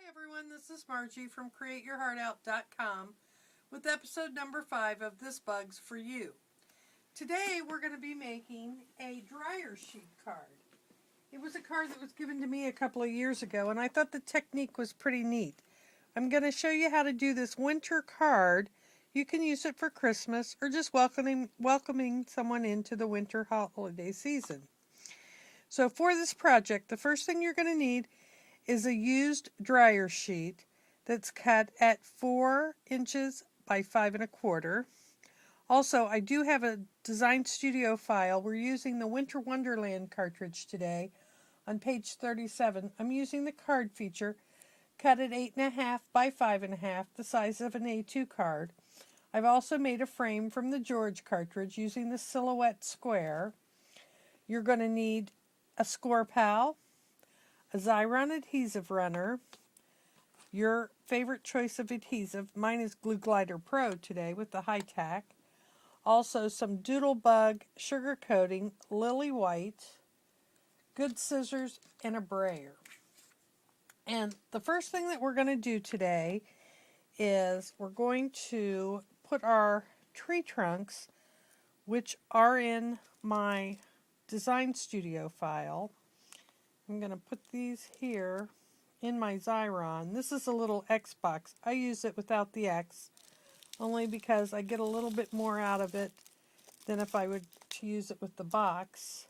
Everyone, this is Margie from CreateYourHeartOut.com with episode number 5 of This Bug's For You. Today we're going to be making a dryer sheet card. It was a card that was given to me a couple of years ago, and I thought the technique was pretty neat. I'm going to show you how to do this winter card. You can use it for Christmas or just welcoming someone into the winter holiday season. So for this project, the first thing you're going to need is a used dryer sheet that's cut at 4 inches by 5 1/4. Also, I do have a Design Studio file. We're using the Winter Wonderland cartridge today. On page 37, I'm using the card feature, cut at 8 1/2 by 5 1/2, the size of an A2 card. I've also made a frame from the George cartridge using the Silhouette Square. You're going to need a Score Pal, a Xyron adhesive runner, your favorite choice of adhesive. Mine is Glue Glider Pro today with the high tack. Also some Doodlebug sugar coating, Lily White, good scissors, and a brayer. And the first thing that we're going to do today is we're going to put our tree trunks, which are in my Design Studio file. I'm going to put these here in my Xyron. This is a little X box. I use it without the X, only because I get a little bit more out of it than if I would to use it with the box.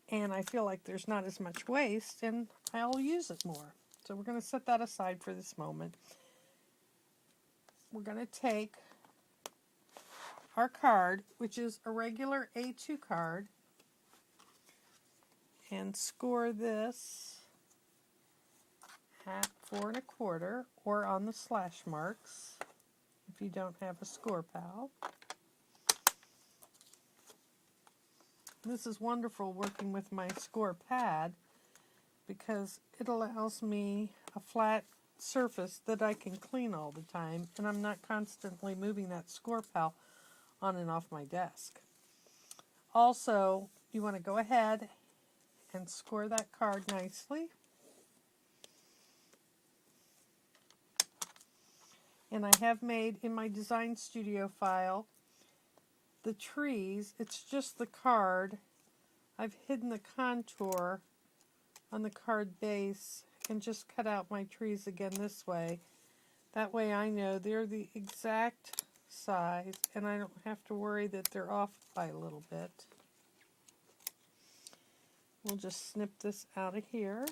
And I feel like there's not as much waste, and I'll use it more. So we're going to set that aside for this moment. We're going to take our card, which is a regular A2 card, and score this at 4 1/4 or on the slash marks if you don't have a Score Pal. This is wonderful working with my Score Pad because it allows me a flat surface that I can clean all the time, and I'm not constantly moving that Score Pal on and off my desk. Also, you want to go ahead and score that card nicely. And I have made in my Design Studio file the trees. It's just the card. I've hidden the contour on the card base and just cut out my trees again this way. That way I know they're the exact size and I don't have to worry that they're off by a little bit. We'll just snip this out of here.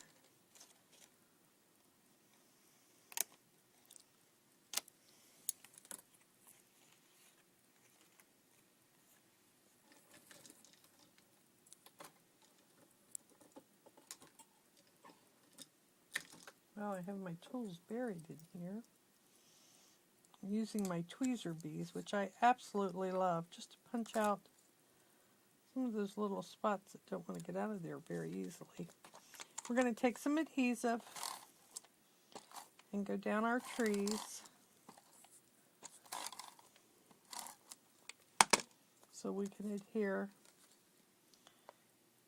Well, I have my tools buried in here. I'm using my tweezer bees, which I absolutely love, just to punch out some of those little spots that don't want to get out of there very easily. We're going to take some adhesive and go down our trees so we can adhere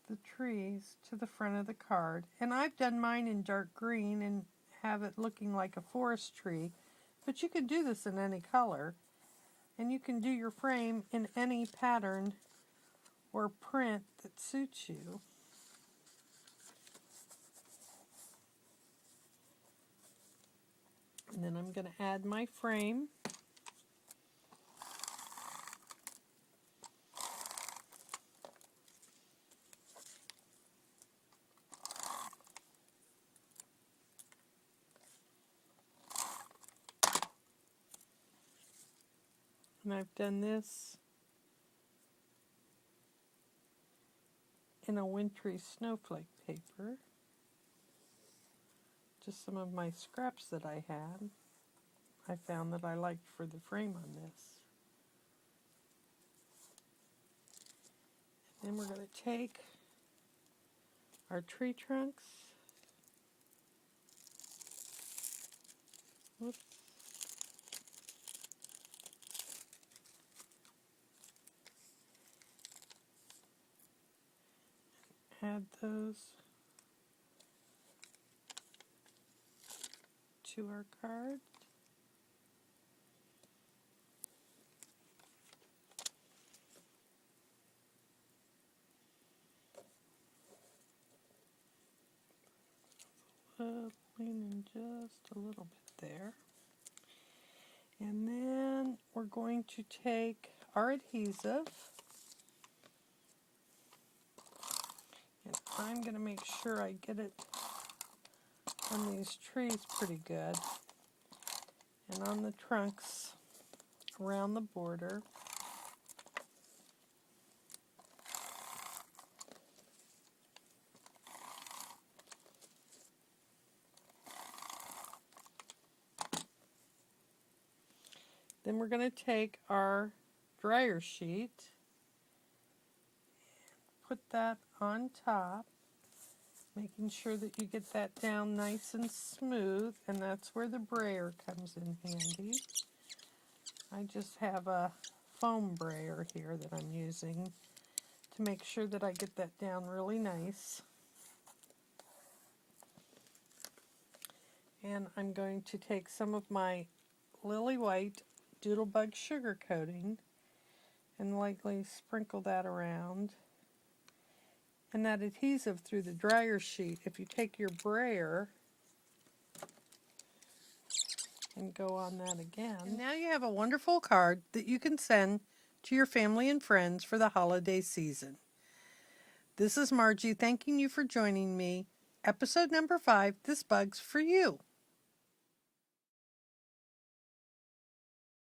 the trees to the front of the card. And I've done mine in dark green and have it looking like a forest tree, but you can do this in any color, and you can do your frame in any pattern or print that suits you. And then I'm going to add my frame. And I've done this in a wintry snowflake paper. Just some of my scraps that I had. I found that I liked for the frame on this. And then we're going to take our tree trunks. Whoops. Add those to our card. Leaning just a little bit there. And then we're going to take our adhesive, and I'm going to make sure I get it on these trees pretty good, and on the trunks around the border. Then we're going to take our dryer sheet, put that on top, making sure that you get that down nice and smooth, and that's where the brayer comes in handy. I just have a foam brayer here that I'm using to make sure that I get that down really nice. And I'm going to take some of my Lily White Doodlebug sugar coating and lightly sprinkle that around. And that adhesive through the dryer sheet, if you take your brayer and go on that again. And now you have a wonderful card that you can send to your family and friends for the holiday season. This is Margie thanking you for joining me. Episode number 5, This Bug's for You.